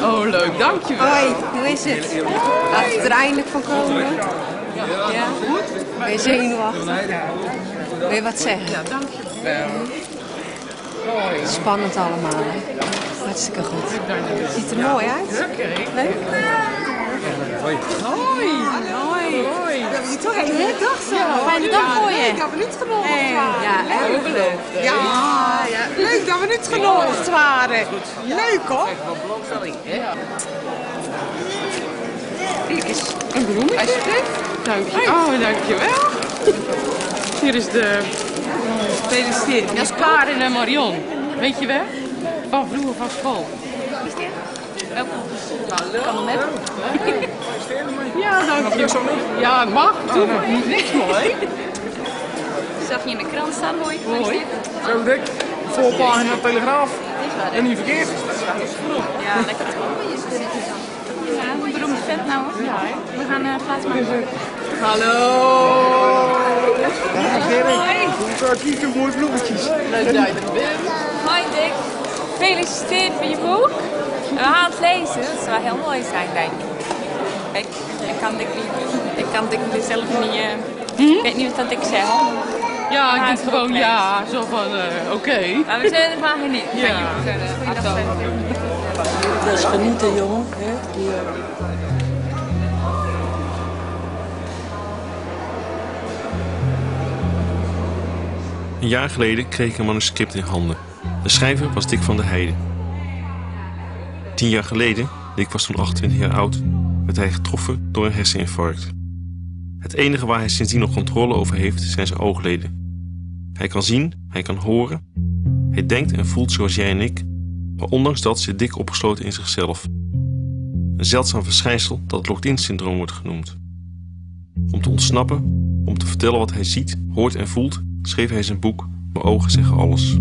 Oh, leuk, dankjewel. Hoi, hoe is het? Laat het er eindelijk van komen. Ja? Goed? Ben je zenuwachtig? Wil je wat zeggen? Ja, dankjewel. Hoi. Spannend allemaal, hè? Hartstikke goed. Ziet er mooi uit. Leuk? Hoi. Hoi. Hoi. Dat is toch een hele dag zo. Fijne dag voor je. Leuk dat we niet genodigd waren. Ja, erg leuk. Ja, leuk dat we niet genodigd waren. Leuk hoor. Kijk eens, een bloemetje. Alsjeblieft. Dank je. Oh, dankjewel. Hier is de... Gefeliciteerd. Dat is Karin en Marion. Weet je wel? Van vroeger van school. Is dit? Welkom. Kan hem hebben. Ja, dank je. Ja, mag. Doe maar. Niks mooi. Zag je in de krant staan, mooi. Mooi. Zo dik. Voorpagina Telegraaf. En niet verkeerd. Ja, lekker toch? Ja, een beroemde vent nou hoor. Ja, we gaan plaatsmaken. Hallo. Kijk, hoe mooie bloemetjes. Leuk dat je er bent. Hoi Dick. Gefeliciteerd voor je boek. We gaan het lezen. Dat zou wel heel mooi zijn, denk ik. Kijk, ik kan Dick zelf niet... Ik weet niet wat ik zeg. Ja, ik doe gewoon ja. Zo van, oké. Maar we zullen ervan genieten. Ja. Best genieten, jongen. Een jaar geleden kreeg ik een manuscript in handen. De schrijver was Dick van der Heijden. 10 jaar geleden, Dick was toen 28 jaar oud, werd hij getroffen door een herseninfarct. Het enige waar hij sindsdien nog controle over heeft, zijn zijn oogleden. Hij kan zien, hij kan horen, hij denkt en voelt zoals jij en ik, maar ondanks dat zit Dick opgesloten in zichzelf. Een zeldzaam verschijnsel dat het locked-in-syndroom wordt genoemd. Om te ontsnappen, om te vertellen wat hij ziet, hoort en voelt, schreef hij zijn boek Mijn ogen zeggen alles.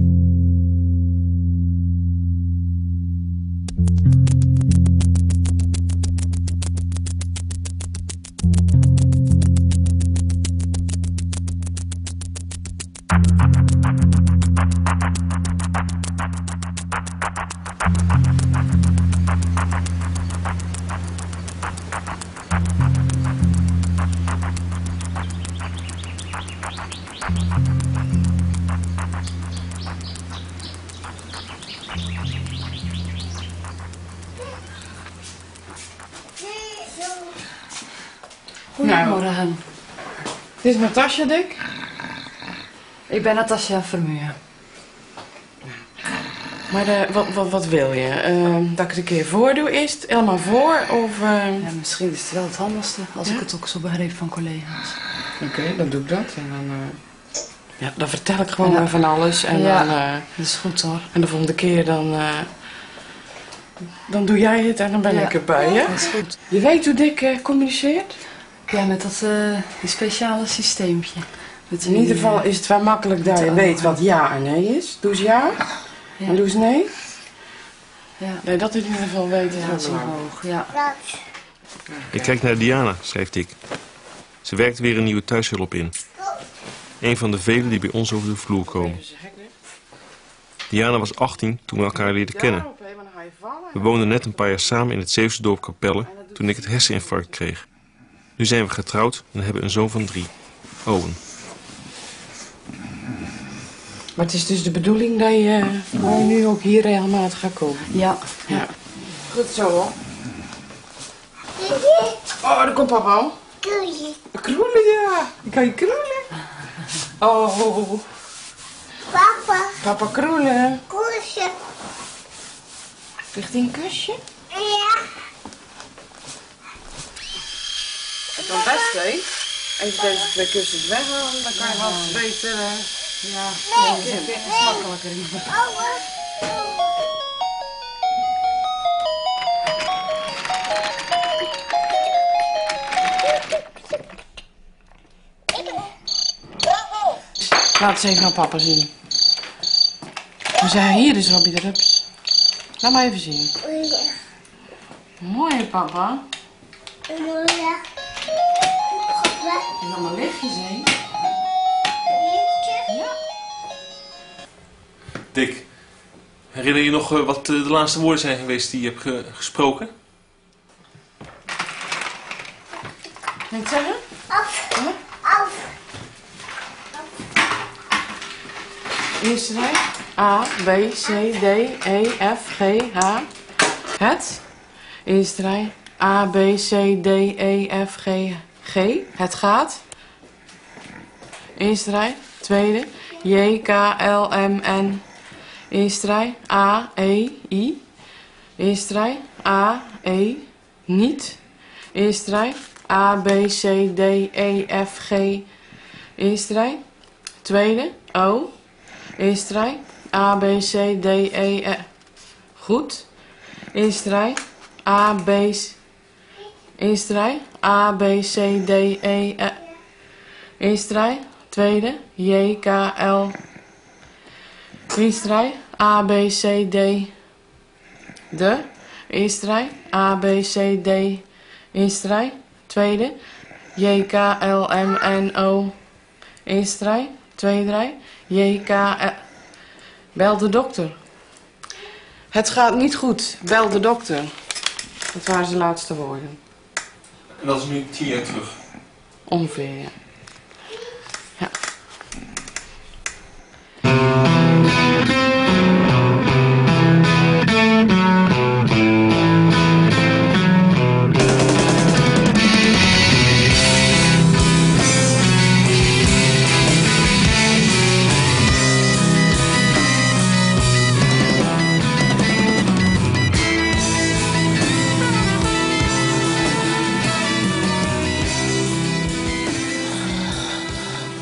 Goedemorgen. Dit is Natasja, Dick. Ik ben Natasja Vermuur. Maar wat wil je? Dat ik het een keer voordoe, is het helemaal voor? Of, Ja, misschien is het wel het handigste als ik het ook zo begreep van collega's. Oké, dan doe ik dat. En dan, ja, dan vertel ik gewoon van alles. En ja, dan, dat is goed hoor. en de volgende keer dan doe jij het en dan ben ik erbij, hè? Dat is goed. Je weet hoe Dick communiceert? Ja, met dat die speciale systeempje. Met In ieder geval is het wel makkelijk dat je weet wat ja en nee is. Doe eens ja en doe eens nee. Ja. Nee, dat in ieder geval weten is Dat is wel belangrijk. omhoog, ja. Ik kijk naar Diana, schrijft Dick. Ze werkt weer een nieuwe thuishulp in. Een van de velen die bij ons over de vloer komen. Diana was 18 toen we elkaar leerden kennen. We woonden net een paar jaar samen in het Zeeuwse dorp Capelle toen ik het herseninfarct kreeg. Nu zijn we getrouwd en hebben een zoon van 3, Owen. Maar het is dus de bedoeling dat je nu ook hier regelmatig gaat komen. Ja. Ja. Goed zo hoor. Oh, daar komt papa al. Kroelen, ja. Ik kan je kroelen. Oh. Papa, Papa kroelen. kusje. Ligt hij een kusje? Ja. Het kan best, hè? Even deze 2 kussens weghalen, dan kan je wat beter... ja, het is makkelijker in. Laat eens even naar papa zien. We zeggen, hier is Robbie de Rups. Laat maar even zien. Mooi, papa. En allemaal lichtjes, hè? Ja. Dick, Herinner je nog wat de laatste woorden zijn geweest die je hebt gesproken? Kan je het zeggen? Eerste rij. A, B, C, D, E, F, G, H. Het. Eerste rij. A, B, C, D, E, F, G, G. Het gaat. Eerste rij. Tweede. J, K, L, M, N. Eerste rij. A, E, I. Eerste rij. A, E. Niet. Eerste rij. A, B, C, D, E, F, G. Eerste rij. Tweede. O. Eerste rij. A, B, C, D, E, F. Goed. Eerste rij. A, B, eerste rij. A, B, C, D, E, F. Eerste rij. Tweede. J, K, L. Eerste rij. A, B, C, D. De. Eerste rij. A, B, C, D. Eerste rij. Tweede. J, K, L, M, N, O. Eerste rij. Tweede rij. J, K, L. Bel de dokter. Het gaat niet goed. Bel de dokter. Dat waren zijn laatste woorden. En dat is nu 10 jaar terug. Ongeveer, ja. Ja.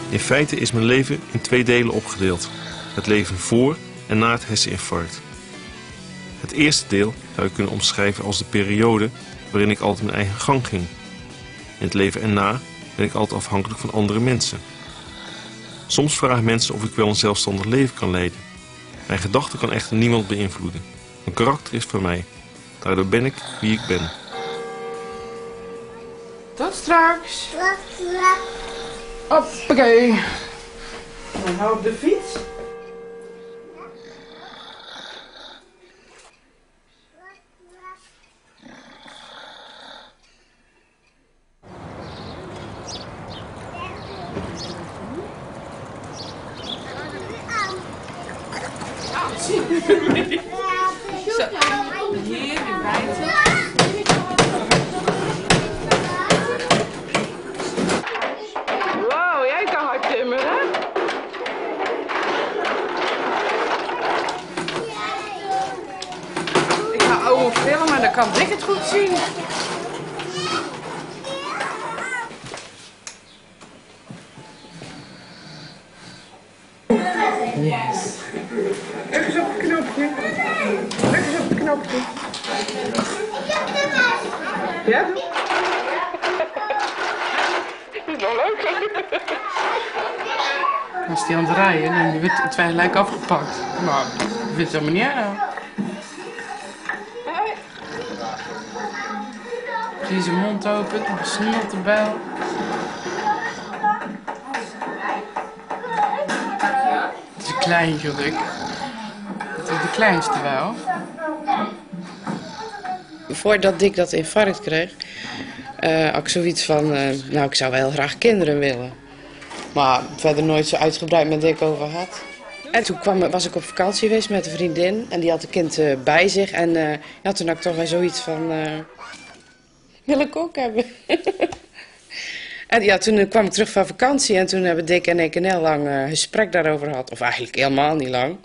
In feite is mijn leven in 2 delen opgedeeld. Het leven voor en na het herseninfarct. Het eerste deel zou je kunnen omschrijven als de periode waarin ik altijd mijn eigen gang ging. In het leven erna ben ik altijd afhankelijk van andere mensen. Soms vragen mensen of ik wel een zelfstandig leven kan leiden. Mijn gedachten kan echter niemand beïnvloeden. Mijn karakter is voor mij. Daardoor ben ik wie ik ben. Tot straks. Hoppakee. Dan hou op de fiets. Hier, in bijten. Wow, jij kan hard timmeren. Ik ga oude filmen, dan kan ik het goed zien. Yes. Leg eens op het knopje. Leg eens op het knopje. Ja, doe. Dat is wel leuk. Dan is hij aan het rijden en die wordt tegelijk afgepakt. Maar ik vind het helemaal niet erg. Zie je zijn mond open, een snot erbij. Het is een kleintje, hoor ik. Het is de kleinste wel. Voordat Dick dat infarct kreeg, had ik zoiets van, nou, ik zou wel heel graag kinderen willen. Maar verder nooit zo uitgebreid met Dick over gehad. En toen was ik op vakantie geweest met een vriendin en die had een kind bij zich. En ja, toen had ik toch wel zoiets van, wil ik ook hebben. En ja, toen kwam ik terug van vakantie en toen hebben Dick en ik een heel lang gesprek daarover gehad. Of eigenlijk helemaal niet lang.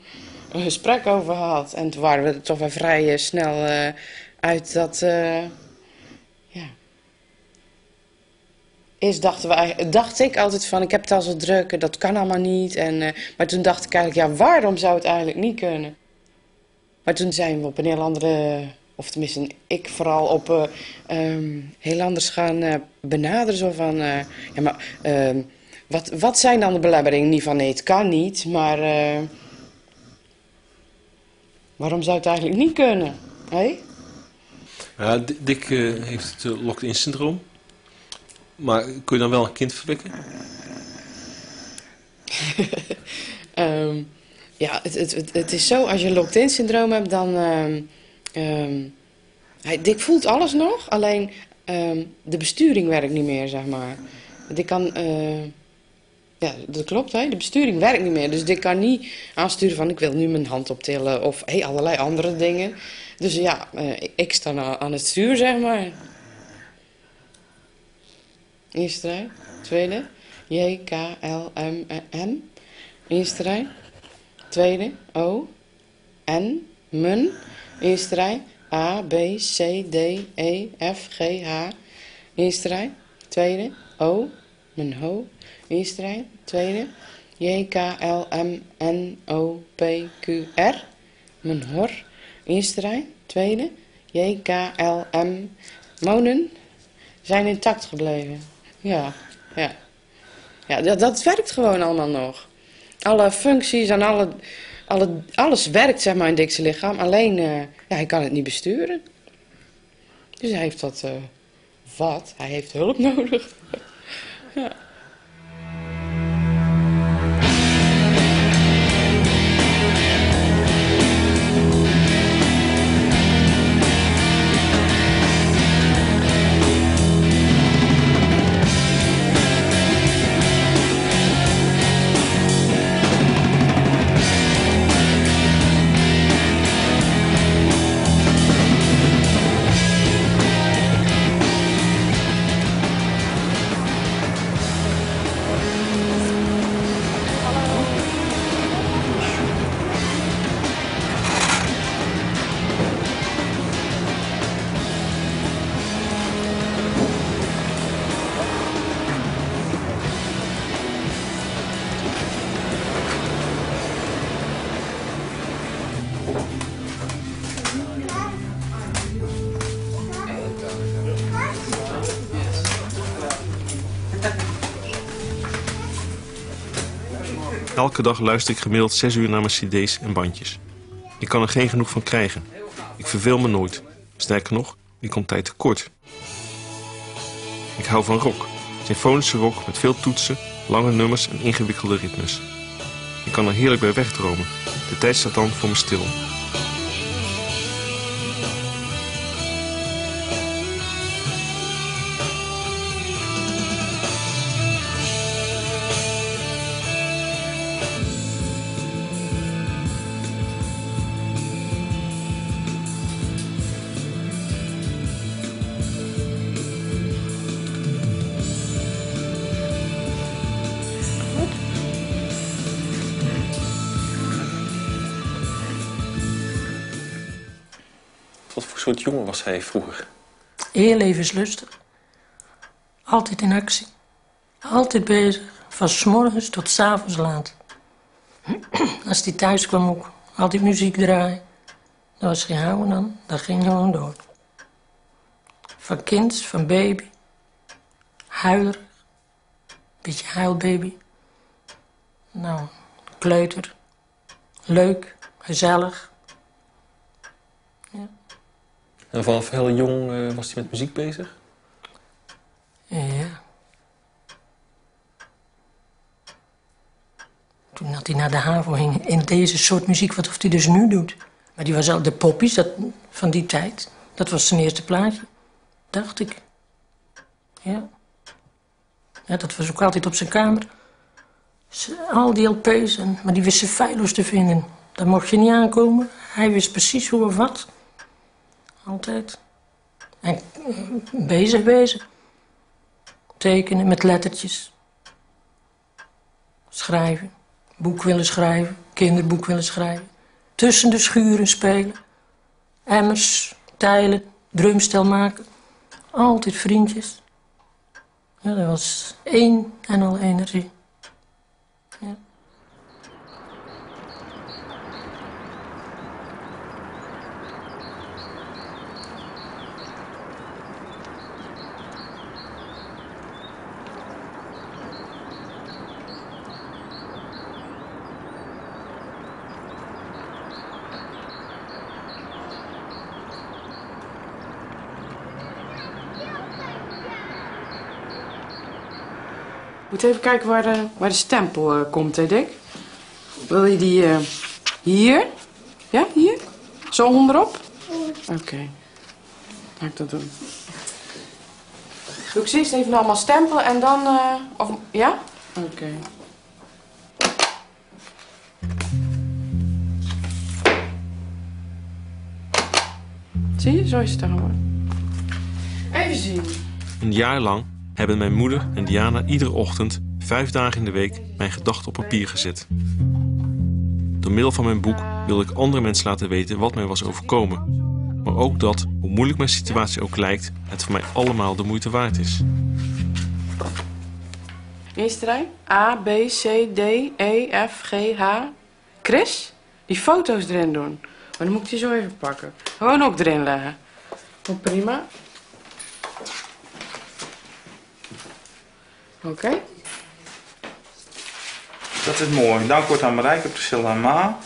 Een gesprek over gehad. En toen waren we er toch wel vrij snel uit dat, ja. Eerst dacht ik altijd van, ik heb het al zo druk, dat kan allemaal niet. En, maar toen dacht ik eigenlijk, ja, waarom zou het eigenlijk niet kunnen? Maar toen zijn we op een heel andere, of tenminste ik vooral, op heel anders gaan benaderen. Zo van, ja, maar wat zijn dan de belemmeringen? Niet van, nee, het kan niet, maar waarom zou het eigenlijk niet kunnen? Hey? Ja, Dick heeft het locked-in syndroom. Maar kun je dan wel een kind verwekken? Ja, het is zo, als je locked-in syndroom hebt, dan... Dick voelt alles nog, alleen de besturing werkt niet meer, zeg maar. Dick kan... ja, dat klopt, hè. De besturing werkt niet meer. Dus Dick kan niet aansturen van ik wil nu mijn hand optillen of allerlei andere dingen. Dus ja, ik sta aan het stuur, zeg maar. Eerste rij. Tweede. J, K, L, M, N. Eerste rij. Tweede. O, N, mun. Eerste rij. A, B, C, D, E, F, G, H. Eerste rij. Tweede. O, mijn ho. Eerste rij. Tweede. J, K, L, M, N, O, P, Q, R. Mijn hor. Eerste rij. Tweede. J, K, L, M. Monen zijn intact gebleven. Ja, ja. Ja, dat werkt gewoon allemaal nog. Alle functies en alles werkt, zeg maar, in Dick's lichaam. Alleen, ja, hij kan het niet besturen. Dus hij heeft hij heeft hulp nodig. Ja. Elke dag luister ik gemiddeld 6 uur naar mijn cd's en bandjes. Ik kan er geen genoeg van krijgen. Ik verveel me nooit. Sterker nog, ik kom tijd tekort. Ik hou van rock. Symfonische rock met veel toetsen, lange nummers en ingewikkelde ritmes. Ik kan er heerlijk bij wegdromen. De tijd staat dan voor me stil. Wat voor soort jongen was hij vroeger? Heel levenslustig. Altijd in actie. Altijd bezig. Van 's morgens tot 's avonds laat. Als hij thuis kwam ook. Altijd muziek draaien. Dat was geen houden dan. Dat ging gewoon door. Van kind, van baby. Huiler. Beetje huilbaby. Nou, kleuter. Leuk. Gezellig. En vanaf heel jong was hij met muziek bezig? Ja. Toen dat hij naar de HAVO ging in deze soort muziek, wat hij dus nu doet. Maar die was al de poppies van die tijd. Dat was zijn eerste plaatje, dacht ik. Ja. Ja, dat was ook altijd op zijn kamer. Al die LP's, maar die wist ze feilloos te vinden. Daar mocht je niet aankomen. Hij wist precies hoe of wat. Altijd. En bezig. Tekenen met lettertjes. Schrijven. Boek willen schrijven. Kinderboek willen schrijven. Tussen de schuren spelen. Emmers, tijlen, drumstel maken. Altijd vriendjes. Ja, dat was één en al energie. Ja. Moet even kijken waar de stempel komt, hè Dick? Wil je die Hier? Ja, hier? Zo onderop? Oké. Ga ik dat doen. Doe ik eerst even allemaal stempelen en dan... of, ja? Oké. Zie je? Zo is het dan geworden. Even zien. Een jaar lang hebben mijn moeder en Diana iedere ochtend, 5 dagen in de week, mijn gedachten op papier gezet. Door middel van mijn boek wilde ik andere mensen laten weten wat mij was overkomen. Maar ook dat, hoe moeilijk mijn situatie ook lijkt, het voor mij allemaal de moeite waard is. Eerste rij. A, B, C, D, E, F, G, H. Chris, die foto's erin doen. Maar dan moet ik die zo even pakken. Gewoon ook erin leggen. Oh, prima. Oké. Dat is mooi. Dan wordt aan Marijke, Priscilla en Ma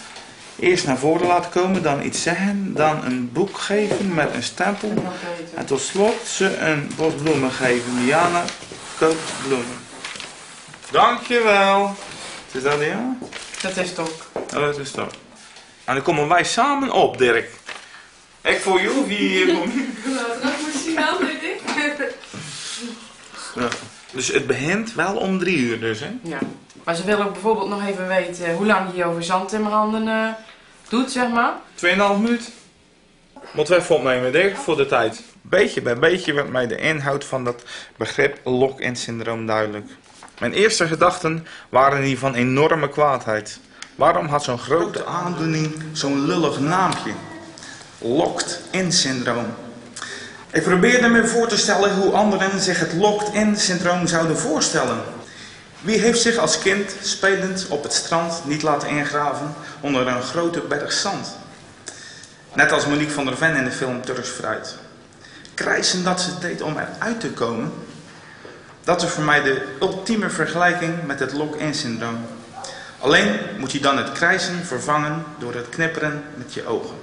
eerst naar voren laten komen, dan iets zeggen, dan een boek geven met een stempel. En tot slot ze een bos bloemen geven. Diana koopt bloemen. Dankjewel. Is dat Diana? Dat is het ook. Oh, dat is het ook. En dan komen wij samen op, Dirk. Ik voor jou, wie hier komt. Dat moet je wel, weet ik. Ja. Dus het begint wel om 3 uur dus, hè? Ja. Maar ze willen ook bijvoorbeeld nog even weten hoe lang je over zandtimmerhanden doet, zeg maar. 2,5 minuut. Moeten we even opnemen, Dirk, voor de tijd. Beetje bij beetje werd mij de inhoud van dat begrip lock-in syndroom duidelijk. Mijn eerste gedachten waren die van enorme kwaadheid. Waarom had zo'n grote aandoening zo'n lullig naampje? Locked-in syndroom. Ik probeerde me voor te stellen hoe anderen zich het locked-in syndroom zouden voorstellen. Wie heeft zich als kind spelend op het strand niet laten ingraven onder een grote berg zand? Net als Monique van der Ven in de film Turks Fruit. Krijsen dat ze deed om eruit te komen? Dat is voor mij de ultieme vergelijking met het lock-in syndroom. Alleen moet je dan het krijsen vervangen door het knipperen met je ogen.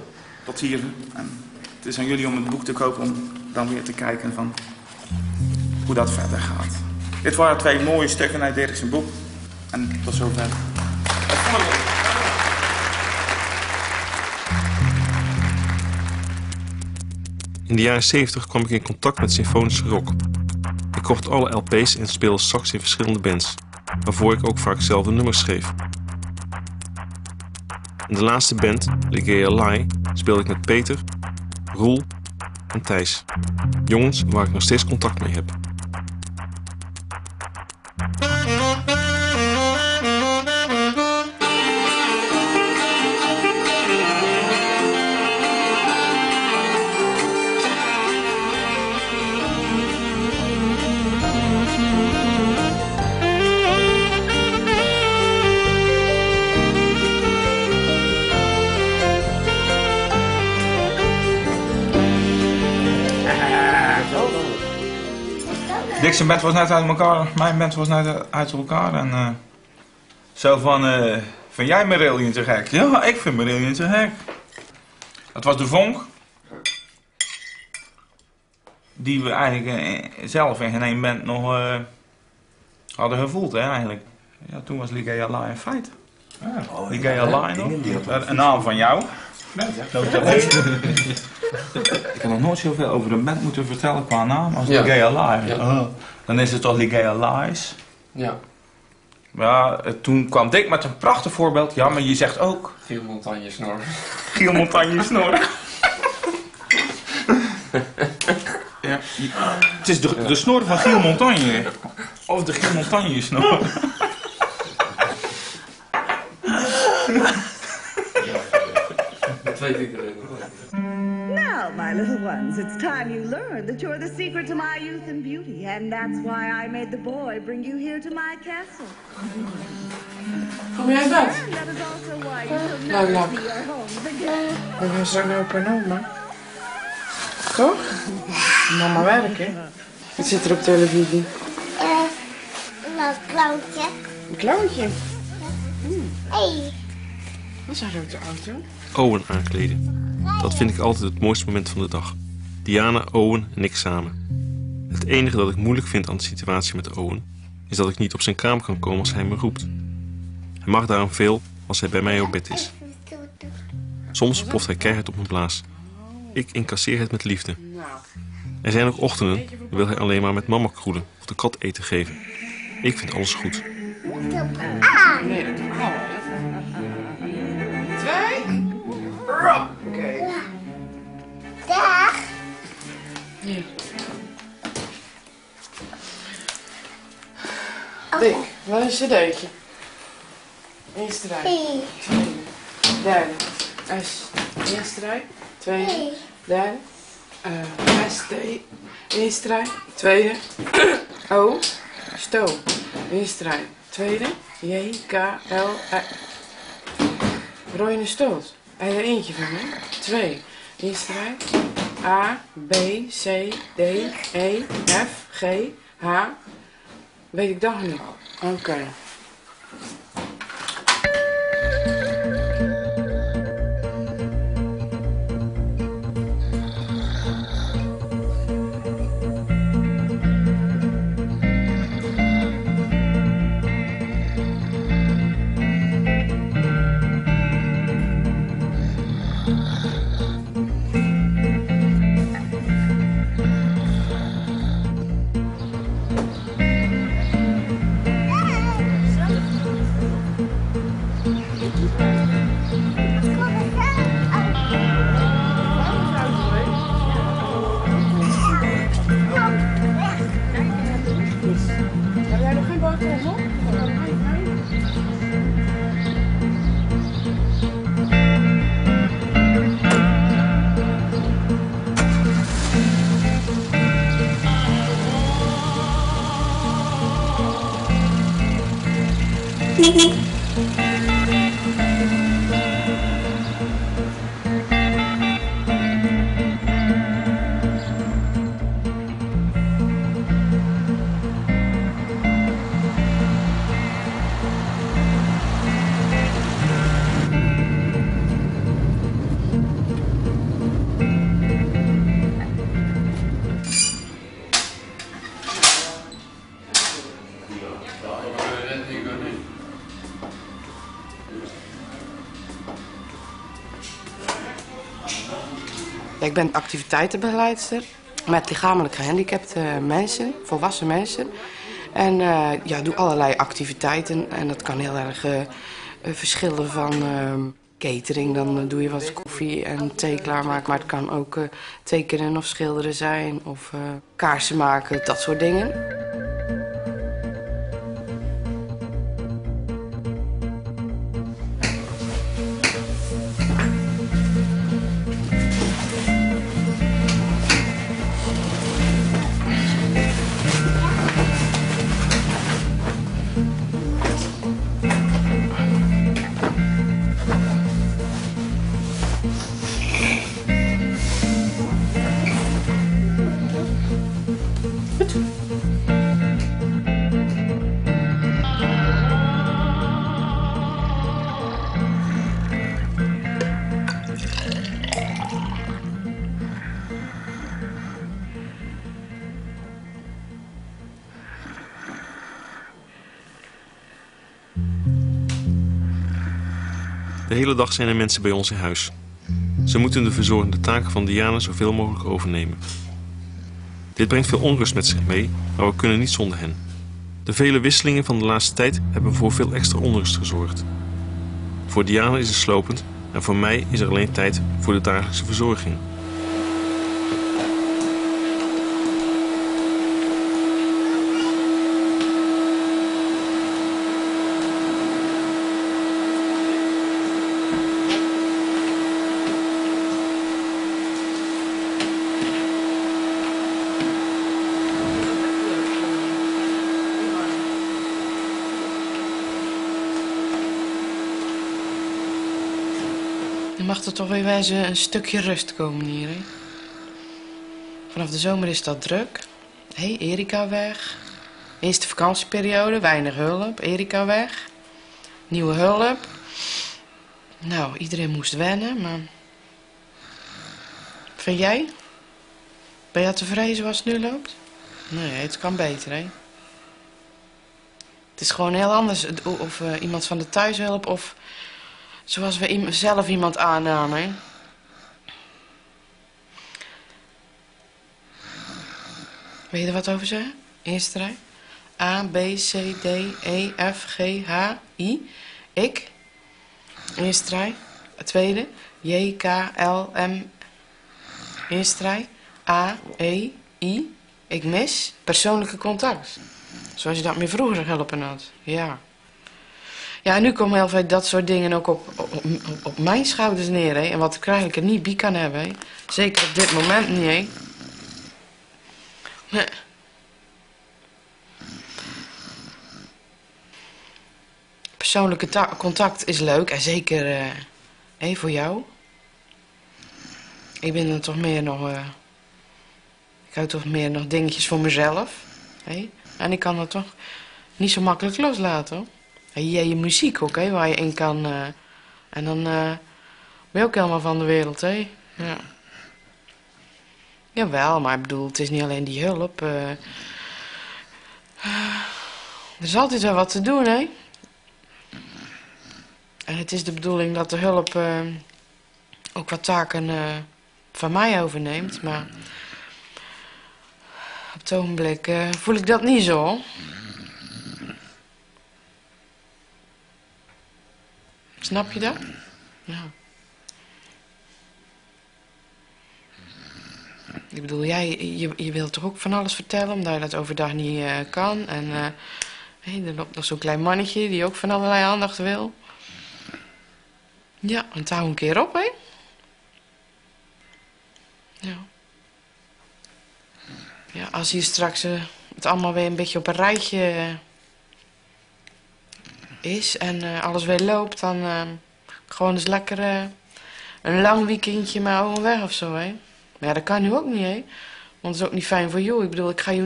Tot hier. En het is aan jullie om het boek te kopen om dan weer te kijken van hoe dat verder gaat. Dit waren 2 mooie stukken uit Dirk's boek. En tot zover. In de jaren 70 kwam ik in contact met symfonische rock. Ik kocht alle LP's en speelde sax in verschillende bands, waarvoor ik ook vaak zelf de nummers schreef. In de laatste band, Ligea Lie, speelde ik met Peter, Roel en Thijs. Jongens waar ik nog steeds contact mee heb. Dick's band was net uit elkaar, mijn band was net uit elkaar en zo van, vind jij Marillion te gek? Ja, ik vind Marillion te gek. Dat was de vonk die we eigenlijk zelf in geen één band nog hadden gevoeld, hè, eigenlijk. Ja, toen was Ligea Lie een feit. Ligea Lie nog, een naam van jou. Ik heb nog nooit zoveel over een band moeten vertellen qua naam als Ligea Lie. Ja. Dan is het toch Ligea Lies? Ja. Ja, toen kwam Dick met een prachtig voorbeeld. Ja, maar je zegt ook... Giel Montagne Snor. Giel Montagne Snor. Ja, het is de snor van Giel Montagne. Of de Giel Montagne Snor. Dat weet iedereen. Now, my little ones, it's time you learned that you're the secret to my youth and beauty, and that's why I made the boy bring you here to my castle. Kom jij uit bed? And that is also why you shall Nou, never see your homes again. We gaan zo naar opa en oma. Toch? Mama werken. Wat zit er op televisie? Een clowntje. Een clowntje? Hey. Dat is een grote auto. Owen aankleden. Dat vind ik altijd het mooiste moment van de dag. Diana, Owen en ik samen. Het enige dat ik moeilijk vind aan de situatie met Owen is dat ik niet op zijn kamer kan komen als hij me roept. Hij mag daarom veel als hij bij mij op bed is. Soms ploft hij keihard op mijn blaas. Ik incasseer het met liefde. Er zijn ook ochtenden, dan wil hij alleen maar met mama kroelen of de kat eten geven. Ik vind alles goed. Nee, dat doe ik. 2. Oké. Dag. Hier. Dick, wat is je cd'tje? Eerste rij. Tweede. Derde. S. Eerste rij. Tweede. Derde. S. T. Eerste rij. Tweede. O. Sto. Eerste rij. Tweede. J. K. L. Rooiende stoot. Heb je er eentje van, hè? 2. Eerste rij. A. B. C. D. E. F. G. H. Weet ik dat niet? Oké. Heb jij nog geen boterham op? Ik ben activiteitenbegeleidster met lichamelijk gehandicapte mensen, volwassen mensen. En ja, doe allerlei activiteiten en dat kan heel erg verschillen van catering. Dan doe je wat koffie en thee klaarmaken, maar het kan ook tekenen of schilderen zijn of kaarsen maken, dat soort dingen. De hele dag zijn er mensen bij ons in huis. Ze moeten de verzorgende taken van Diana zoveel mogelijk overnemen. Dit brengt veel onrust met zich mee, maar we kunnen niet zonder hen. De vele wisselingen van de laatste tijd hebben voor veel extra onrust gezorgd. Voor Diana is het slopend en voor mij is er alleen tijd voor de dagelijkse verzorging. Dan mag er toch weer eens een stukje rust komen hier, hè? Vanaf de zomer is dat druk. Hé, Erika weg. Eerste vakantieperiode, weinig hulp. Erika weg. Nieuwe hulp. Nou, iedereen moest wennen, maar... Vind jij? Ben je tevreden zoals het nu loopt? Nee, het kan beter, hè? Het is gewoon heel anders of iemand van de thuishulp of Zoals we zelf iemand aannamen. Hè? Wil je er wat over zeggen? Eerste rij. A, B, C, D, E, F, G, H, I. Ik. Eerste rij. Tweede. J, K, L, M. Eerste rij. A, E, I. Ik mis. Persoonlijke contact. Zoals je dat meer vroeger geholpen had. Ja. Ja, en nu komen heel veel dat soort dingen ook op mijn schouders neer. Hè? En wat ik eigenlijk er niet bij kan hebben. Hè? Zeker op dit moment niet. Hè? Nee. Persoonlijke contact is leuk. En zeker voor jou. Ik ben er toch meer nog... ik hou toch meer nog dingetjes voor mezelf. Hè? En ik kan dat toch niet zo makkelijk loslaten. Hoor. En je muziek ook, hè, waar je in kan. En dan ben je ook helemaal van de wereld, hè. Ja. Jawel, maar ik bedoel, het is niet alleen die hulp. Er is altijd wel wat te doen, hè. En het is de bedoeling dat de hulp ook wat taken van mij overneemt. Maar op het ogenblik voel ik dat niet zo. Snap je dat? Ja. Ik bedoel, je wilt toch ook van alles vertellen, omdat je dat overdag niet kan. En er loopt nog zo'n klein mannetje die ook van allerlei aandacht wil. Ja, en hou een keer op, hè? Ja. Ja, als hier straks het allemaal weer een beetje op een rijtje is en alles weer loopt, dan gewoon eens lekker een lang weekendje met oude weg of zo, hè. Maar ja, dat kan nu ook niet, hè. Want het is ook niet fijn voor jou. Ik bedoel, ik ga je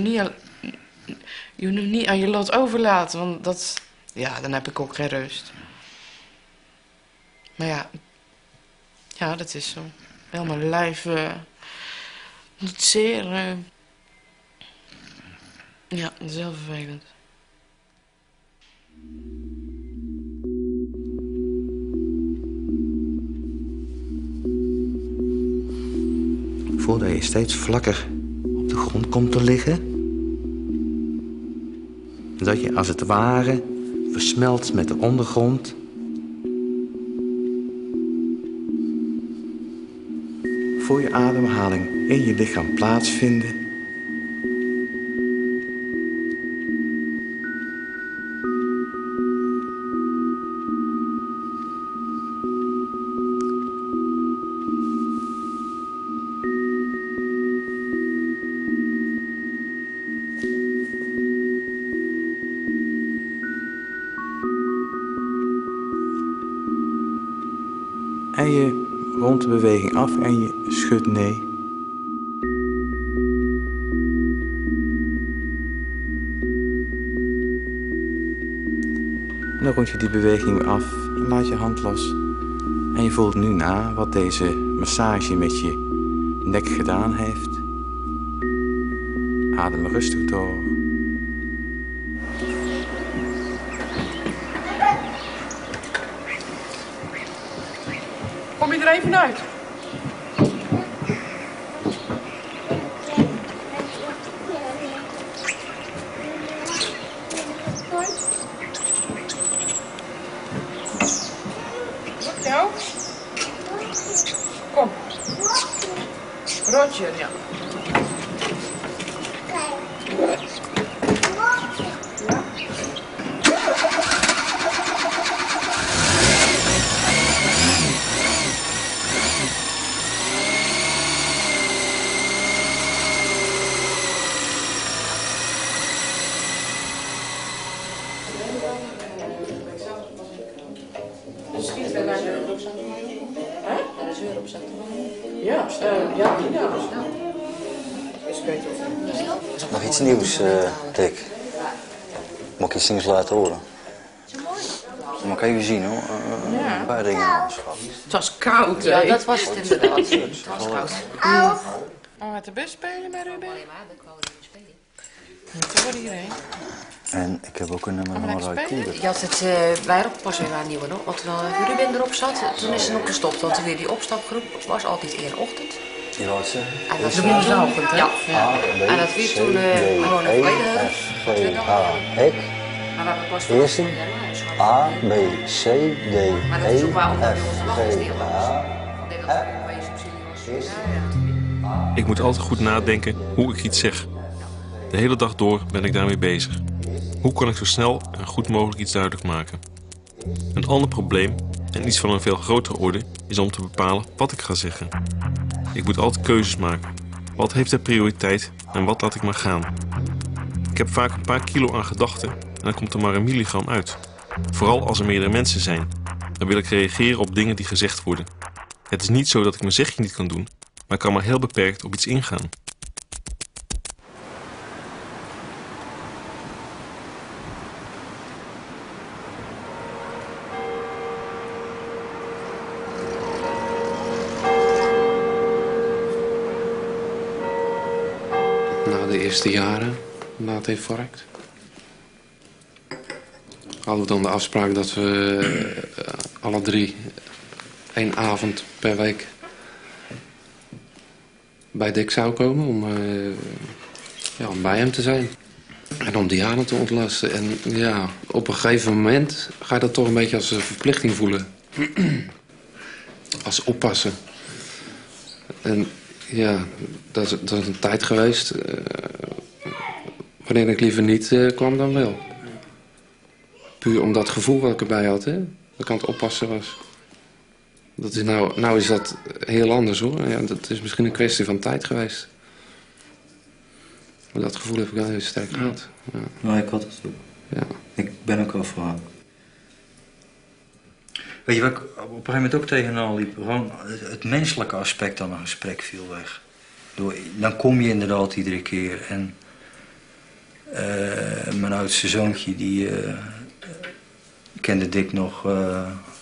niet aan je lot overlaten, want dat... Ja, dan heb ik ook geen rust. Maar ja, dat is zo. Heel mijn lijf doet zeer. Ja, dat is heel vervelend. Voordat je steeds vlakker op de grond komt te liggen. Dat je als het ware versmelt met de ondergrond. Voor je ademhaling in je lichaam plaatsvinden. En je rondt de beweging af en je schudt nee. En dan rond je die beweging weer af en laat je hand los. En je voelt nu na wat deze massage met je nek gedaan heeft. Adem rustig door. Kom je er even uit? Jou? Kom. Roger, ja. Nog iets nieuws, Dick. Moet ik iets nieuws laten horen? Mag ik even zien, hoor. Een paar dingen. Het was koud, hè? Ja, dat was het inderdaad. Het was koud. Oh, met de bus spelen met Ruben? Voor iedereen. En ik heb ook een nummer van Roy Koeder. Je had het bij pas weer aan nieuwe nog. Want toen Ruben erop zat, toen is ze nog gestopt. Want weer die opstapgroep was altijd in ochtend. Je wou het zeggen? En dat is woensdagochtend, hè? Ja. En dat werd toen gewoon een tweede. Hek. Eerste. A, B, C, D, E, F, G, H. Ik moet altijd goed nadenken hoe ik iets zeg. De hele dag door ben ik daarmee bezig. Hoe kan ik zo snel en goed mogelijk iets duidelijk maken? Een ander probleem, en iets van een veel grotere orde, is om te bepalen wat ik ga zeggen. Ik moet altijd keuzes maken. Wat heeft de prioriteit en wat laat ik maar gaan? Ik heb vaak een paar kilo aan gedachten en dan komt er maar een milligram uit. Vooral als er meerdere mensen zijn. Dan wil ik reageren op dingen die gezegd worden. Het is niet zo dat ik mijn zegje niet kan doen, maar ik kan maar heel beperkt op iets ingaan. Na de eerste jaren na het infarct hadden we dan de afspraak dat we alle 3 1 avond per week bij Dick zou komen om bij hem te zijn. En om Diana te ontlasten. En ja, op een gegeven moment ga je dat toch een beetje als een verplichting voelen. Als oppassen. En ja, dat is een tijd geweest. Wanneer ik liever niet kwam dan wel. Puur om dat gevoel wat ik erbij had, hè. Dat ik aan het oppassen was. Dat is nou is dat heel anders, hoor. Ja, dat is misschien een kwestie van tijd geweest. Maar dat gevoel heb ik wel heel sterk gehad. Ja. Nou, ik had het ook. Ja. Ik ben ook afgehaald. Weet je wat ik op een gegeven moment ook tegenaan liep? Gewoon het menselijke aspect aan een gesprek viel weg. Dan kom je inderdaad iedere keer. En mijn oudste zoontje, die kende Dick nog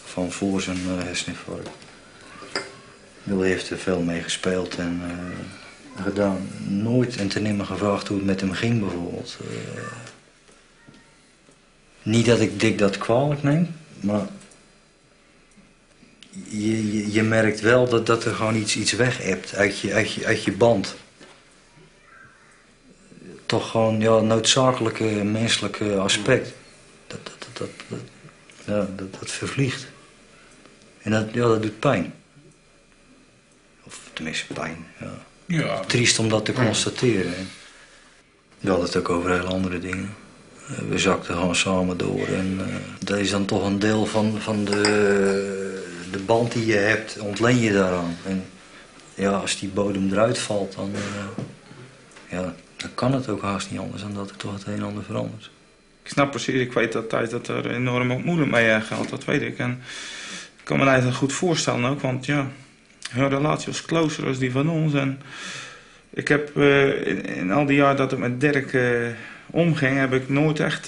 van voor zijn herseninfarct. Hij heeft er veel mee gespeeld en gedaan. Nooit en ten nimmer gevraagd hoe het met hem ging, bijvoorbeeld. Niet dat ik Dick dat kwalijk neem, maar je merkt wel dat er gewoon iets weg hebt uit je band. Toch gewoon, ja, noodzakelijke menselijke aspect. Dat vervliegt. En dat doet pijn. Of tenminste pijn, ja. Ja. Triest om dat te constateren. We hadden het ook over hele andere dingen. We zakten gewoon samen door. En dat is dan toch een deel van de band die je hebt, ontleen je daaraan. En ja, als die bodem eruit valt, dan kan het ook haast niet anders dan dat er toch het een en ander verandert. Ik snap precies, ik weet dat er enorm ook moeilijk mee gaat, dat weet ik. En ik kan me eigenlijk goed voorstellen ook, want ja, hun relatie was closer als die van ons. En ik heb in al die jaren dat het met Dirk omging, heb ik nooit echt...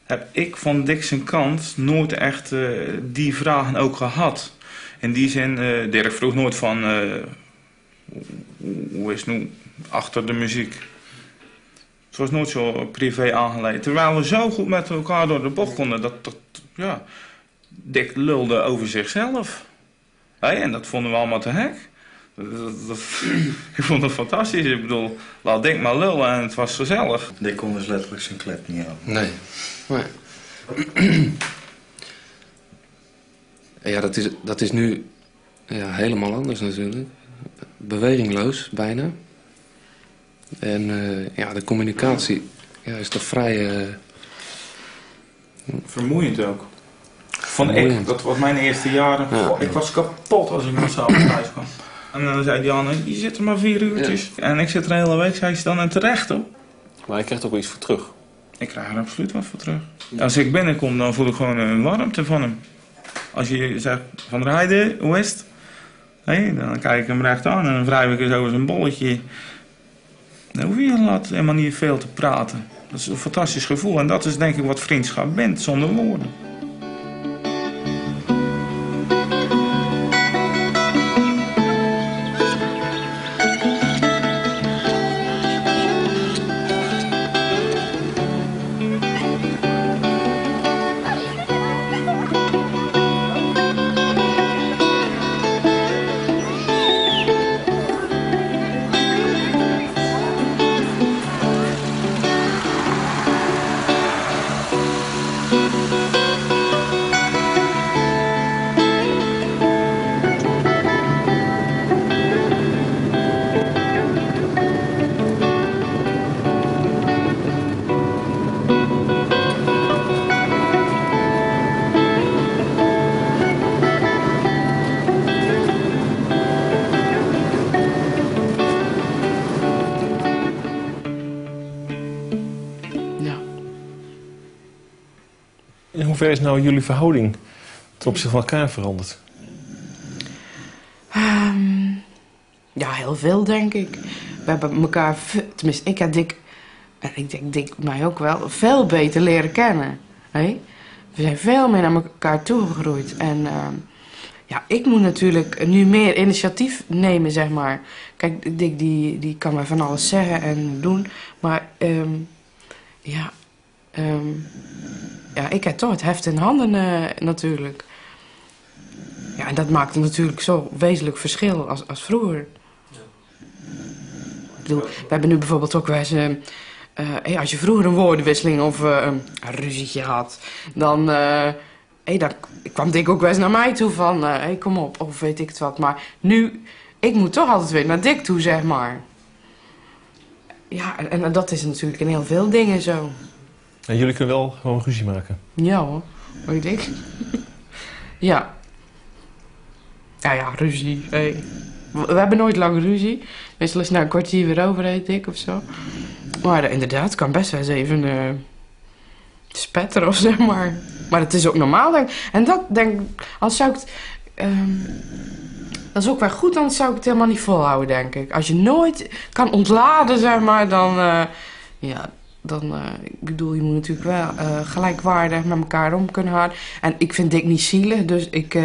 heb ik van Dick zijn kant nooit echt die vragen ook gehad. In die zin, Dirk vroeg nooit van... hoe is het nu achter de muziek? Het was nooit zo privé aangelegen. Terwijl we zo goed met elkaar door de bocht konden. Ja, Dick lulde over zichzelf. En dat vonden we allemaal te gek. Ik vond het fantastisch. Ik bedoel, laat Dick maar lullen en het was gezellig. Dick kon dus letterlijk zijn klep niet aan. Nee. Ja, dat is nu helemaal anders natuurlijk. Bewegingloos, bijna. En de communicatie is toch vrij... Vermoeiend ook. Dat was mijn eerste jaren. Ja. Ik was kapot als ik nog s'avonds thuis kwam. En dan zei Diana, je zit er maar 4 uurtjes. Ja. En ik zit er de hele week, zei ze dan, en terecht hoor. Maar je krijgt ook wel iets voor terug. Ik krijg er absoluut wat voor terug. Als ik binnenkom, dan voel ik gewoon een warmte van hem. Als je zegt, Van der Heijden, hoe is het? Dan kijk ik hem recht aan en dan wrijf ik eens over zijn bolletje. Dan hoef je helemaal niet veel te praten. Dat is een fantastisch gevoel en dat is denk ik wat vriendschap bent, zonder woorden. hoever is nou jullie verhouding ten opzichte van elkaar veranderd? Ja, heel veel, denk ik. We hebben elkaar, tenminste, ik heb Dick, en ik denk Dick mij ook wel, veel beter leren kennen. Hè? We zijn veel meer naar elkaar toegegroeid. En ja, ik moet natuurlijk nu meer initiatief nemen, zeg maar. Kijk, Dick die kan mij van alles zeggen en doen. Maar ja, ik heb toch het heft in handen natuurlijk. Ja, en dat maakt natuurlijk zo wezenlijk verschil als vroeger. Ik bedoel, we hebben nu bijvoorbeeld ook wel eens... als je vroeger een woordenwisseling of een ruzietje had... dan kwam Dick ook wel eens naar mij toe van... kom op, of weet ik het wat. Maar nu, ik moet toch altijd weer naar Dick toe, zeg maar. Ja, en dat is natuurlijk in heel veel dingen zo. En jullie kunnen wel gewoon ruzie maken? Ja hoor, weet ik. Ja. Ja, ruzie. Hey. We hebben nooit lang ruzie. Meestal is het na een kwartier weer over, weet ik, of zo. Maar inderdaad, het kan best wel eens even spetteren, of zeg maar. Maar het is ook normaal, denk ik. En dat, denk ik, als zou ik het... dat is ook wel goed, dan zou ik het helemaal niet volhouden, denk ik. Als je nooit kan ontladen, zeg maar, dan... ik bedoel, je moet natuurlijk wel gelijkwaardig met elkaar om kunnen gaan. En ik vind Dick niet zielig, dus ik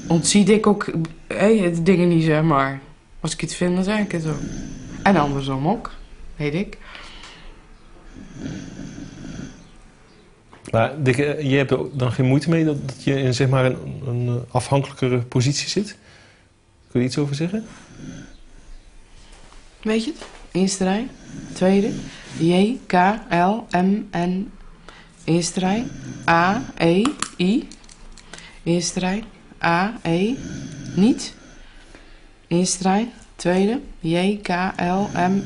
ontzie Dick ook de dingen niet, zeg maar. Als ik iets vind, dan zeg ik het ook. En andersom ook, weet ik. Maar Dick, je hebt er dan geen moeite mee dat je in zeg maar een afhankelijkere positie zit? Kun je iets over zeggen? Weet je het? Eerste rij, tweede, J, K, L, M, N. Eerste rij, A, E, I. Eerste rij, A, E, niet. Eerste rij, tweede, J, K, L, M.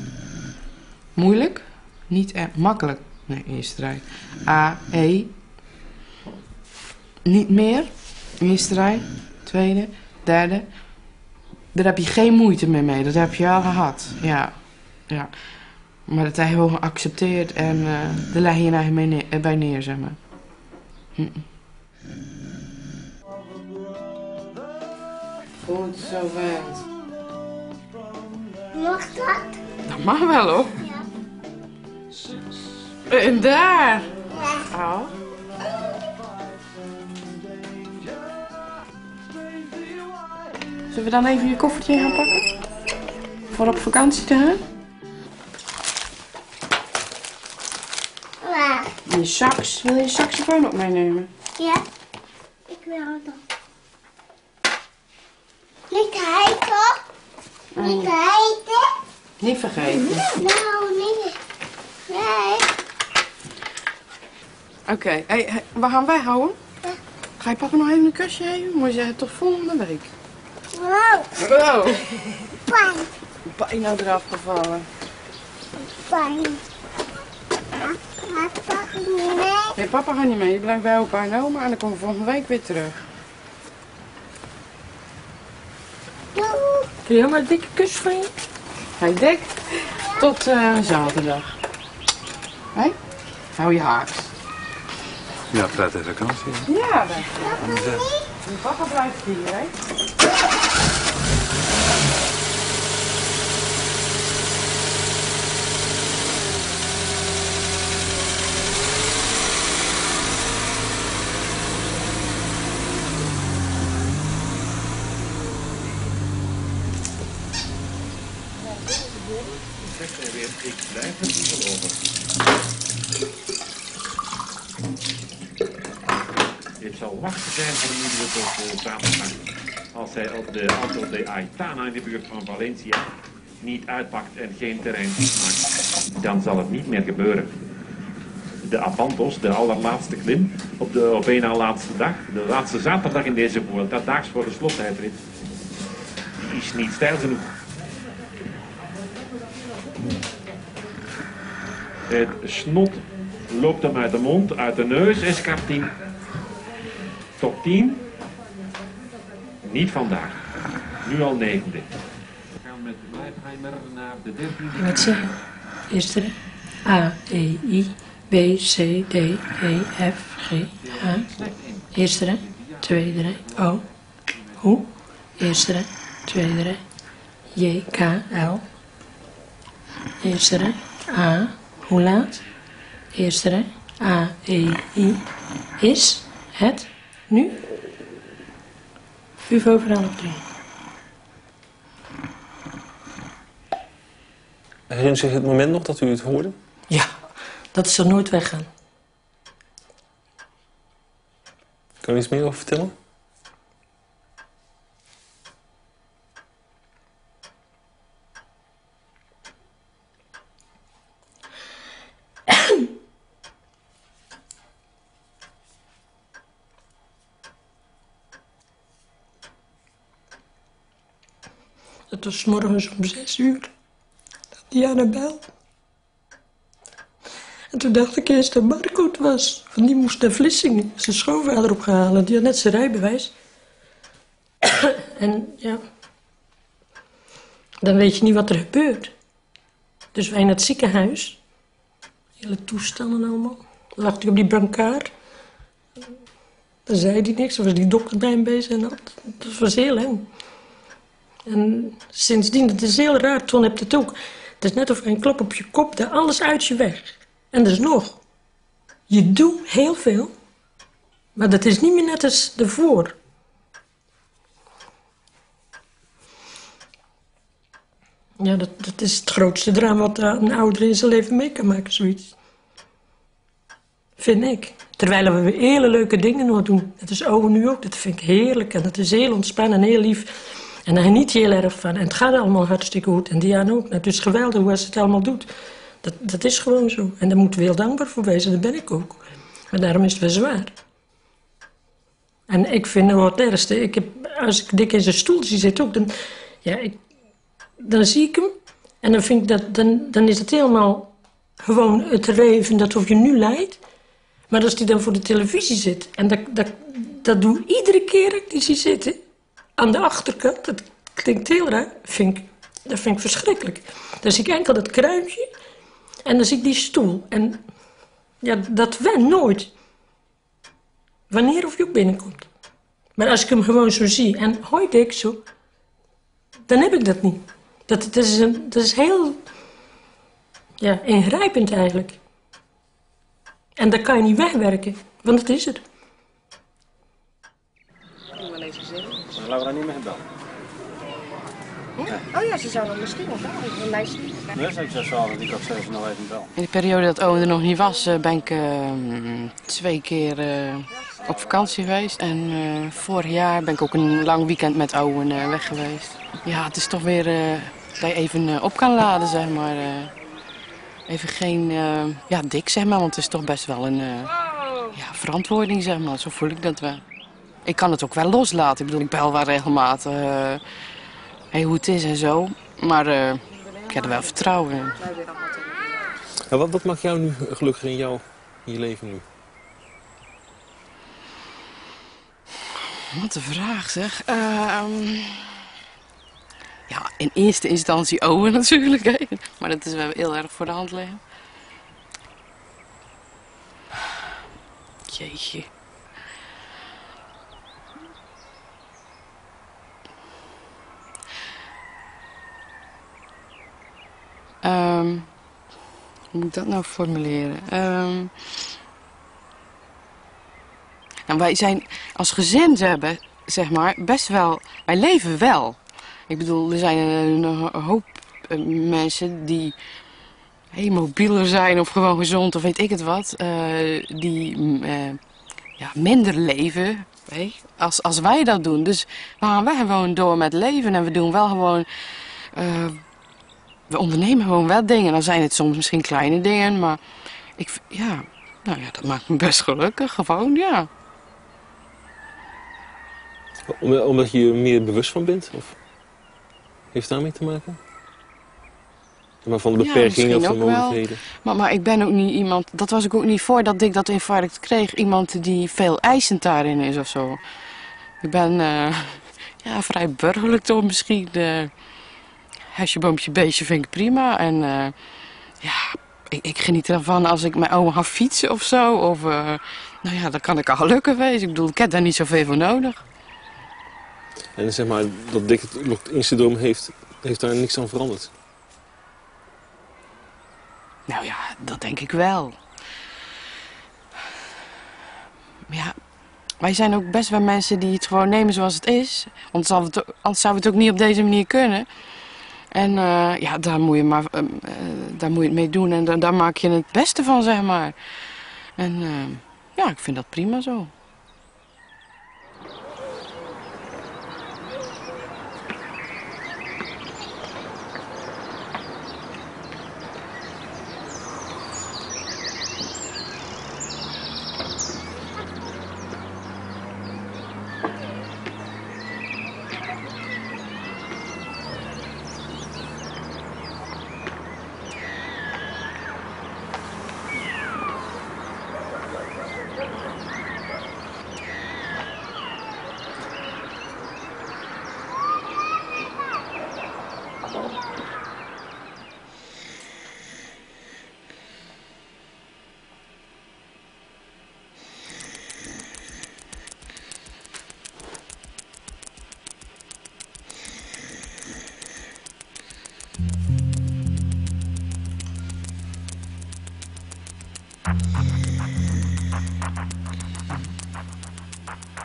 Moeilijk? Niet makkelijk. Nee, eerste rij. A, E. Niet meer. Eerste rij, tweede, derde. Daar heb je geen moeite meer mee. Dat heb je al gehad. Ja. Ja. Maar dat heb je gewoon geaccepteerd en daar leg je je eigen bij neer, zeg maar. Goed, zo wend. Mag dat? Dat mag wel, hoor. Ja. En daar. Ja. Oh. Zullen we dan even je koffertje gaan pakken? Voor op vakantie te gaan? Waar? Je sax. Wil je je saxofoon ook meenemen? Ja, ik wil dat. Niet vergeten. Niet vergeten. Niet vergeten. Nou, nee. Nee. Oké, hey, waar gaan wij houden? Ja. Ga je papa nog even een kusje geven? Maar jij tot volgende week. Wow. Wow. Pijn. Pijn nou eraf gevallen. Pijn. Papa gaat niet mee. Nee, papa gaat niet mee. Je blijft bij opa en oma en dan komen we volgende week weer terug. Doei. Kun je maar een dikke kus van je? Hey Dick, tot zaterdag. Hé? Hou je haaks. Ja, prettige vakantie. Ja, dat is papa blijft hier, hè? Ik blijf het niet geloven. Het zal wachten zijn voor de moeder tot zaterdag. Als hij op de Alto de Aitana in de buurt van Valencia niet uitpakt en geen terrein maakt, dan zal het niet meer gebeuren. De Abantos, de allerlaatste klim, op een na laatste dag, de laatste zaterdag in deze Vuelta, daags voor de slottijdrit, is niet steil genoeg. Het snot loopt hem uit de mond, uit de neus. Escartin. Top 10. Niet vandaag. Nu al 9e. We gaan met Leipheimer naar de 13e. Wat zeg je? Eerste A, E, I, B, C, D, E, F, G, A. Eerste rij. Tweede rij. O. Hoe. Eerste rij. Tweede rij. J, K, L. Eerste rij. A. Hoe laat? Eerste rij. A, E, I. Is. Het. Nu. U overal op 3. Herinnert zich het moment nog dat u het hoorde? Ja, dat is er nooit weggaan. Kan u iets meer over vertellen? Het was 's morgens om 6 uur. Dat Diana belde. En toen dacht ik eerst dat Marco het was. Van die moest naar Vlissingen zijn schoonvader ophalen. Die had net zijn rijbewijs. En ja, dan weet je niet wat er gebeurt. Dus wij naar het ziekenhuis. Hele toestanden allemaal. Dan lag ik op die brancard. Dan zei hij niks. Dan was die dokter bij hem bezig en dat was heel eng. En sindsdien, het is heel raar, Ton hebt het ook. Het is net of een klap op je kop, daar alles uit je weg. En dus nog, je doet heel veel, maar dat is niet meer net als ervoor. Ja, dat is het grootste drama wat een ouder in zijn leven mee kan maken, zoiets. Vind ik. Terwijl we hele leuke dingen nog doen. Dat is Owen nu ook, dat vind ik heerlijk. En dat is heel ontspannen en heel lief. En daar geniet je heel erg van. En het gaat allemaal hartstikke goed. En Diana ook. Het is geweldig hoe ze het allemaal doet. Dat is gewoon zo. En daar moeten we heel dankbaar voor wezen. Dat ben ik ook. Maar daarom is het wel zwaar. En ik vind het wel het ergste. Als ik dik in zijn stoel zie zitten ook, dan zie ik hem. En dan vind ik dan is het helemaal gewoon het leven dat of je nu lijdt. Maar als die dan voor de televisie zit. En dat doe iedere keer dat ik die zie zitten. Aan de achterkant, dat klinkt heel raar, dat vind ik verschrikkelijk. Dan zie ik enkel dat kruintje en dan zie ik die stoel. En ja, dat went nooit. Wanneer of je ook binnenkomt. Maar als ik hem gewoon zo zie en hoi dik zo, dan heb ik dat niet. Dat is heel ingrijpend eigenlijk. En dat kan je niet wegwerken, want dat is het. Laten we daar niet mee bellen. Oh ja, ze zou dan misschien wel bellen. Een lijstje. Nee, ik zou zo dat ik ook zelf nog even bel. In de periode dat Owen er nog niet was, ben ik 2 keer op vakantie geweest. En vorig jaar ben ik ook een lang weekend met Owen weg geweest. Ja, het is toch weer dat je even op kan laden, zeg maar. Even geen dik, zeg maar, want het is toch best wel een verantwoording, zeg maar. Zo voel ik dat wel. Ik kan het ook wel loslaten. Ik bedoel, ik bel wel regelmatig hoe het is en zo. Maar ik heb er wel vertrouwen in. Ja, wat maakt jou nu gelukkig in je leven nu? Wat een vraag, zeg. Ja, in eerste instantie Owen natuurlijk. Hè. Maar dat is wel heel erg voor de hand liggen. Jeetje. Hoe moet ik dat nou formuleren? Nou, wij zijn als gezin, zeg maar, best wel... Wij leven wel. Ik bedoel, er zijn een hoop mensen die mobieler zijn of gewoon gezond of weet ik het wat. Die minder leven als wij dat doen. Dus we gaan wij gewoon door met leven en we doen wel gewoon... We ondernemen gewoon wel dingen. Dan zijn het soms misschien kleine dingen, maar dat maakt me best gelukkig, gewoon, ja. Omdat je er meer bewust van bent? Of heeft het daarmee te maken? Maar van de beperkingen of de mogelijkheden? Maar ik ben ook niet iemand, dat was ik ook niet voordat ik dat infarct kreeg, iemand die veel eisend daarin is of zo. Ik ben vrij burgerlijk toch misschien. Huisje, boompje, beestje vind ik prima. En Ik geniet ervan als ik mijn oma ga fietsen of zo. Of, nou ja, dan kan ik al gelukkig wezen. Ik bedoel, ik heb daar niet zoveel voor nodig. En zeg maar, dat dikke lock-in-syndroom heeft daar niks aan veranderd? Nou ja, dat denk ik wel. Maar ja, wij zijn ook best wel mensen die het gewoon nemen zoals het is. Anders zou het ook niet op deze manier kunnen. En ja, daar moet je het mee doen en daar maak je het beste van, zeg maar. En ja, ik vind dat prima zo.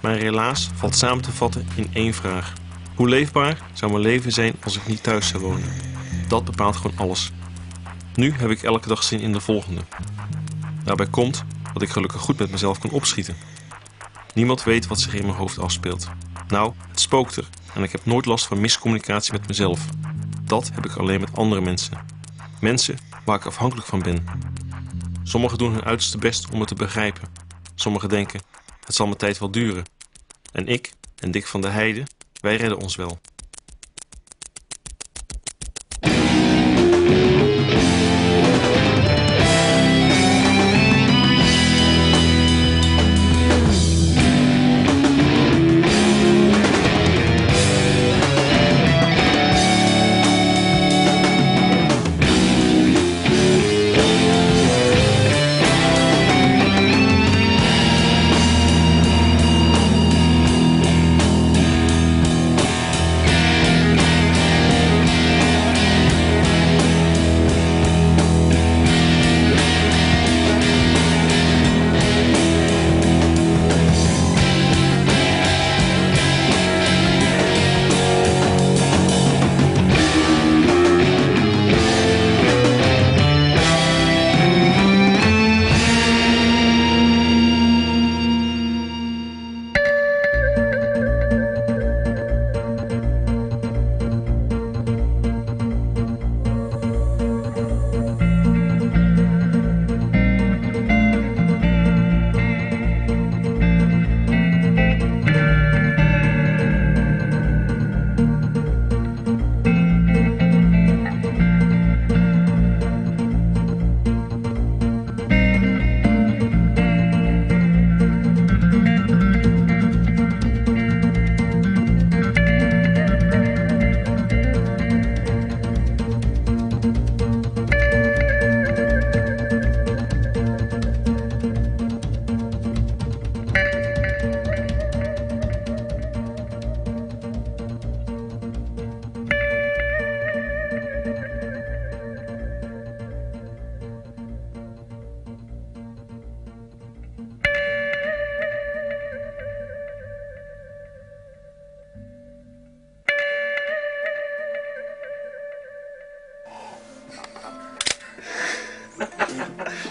Mijn relaas valt samen te vatten in één vraag. Hoe leefbaar zou mijn leven zijn als ik niet thuis zou wonen? Dat bepaalt gewoon alles. Nu heb ik elke dag zin in de volgende. Daarbij komt dat ik gelukkig goed met mezelf kan opschieten. Niemand weet wat zich in mijn hoofd afspeelt. Nou, het spookt er en ik heb nooit last van miscommunicatie met mezelf. Dat heb ik alleen met andere mensen. Mensen waar ik afhankelijk van ben. Sommigen doen hun uiterste best om het te begrijpen. Sommigen denken, het zal mijn tijd wel duren. En ik en Dick van der Heide, wij redden ons wel.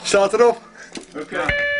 Staat erop. Oké.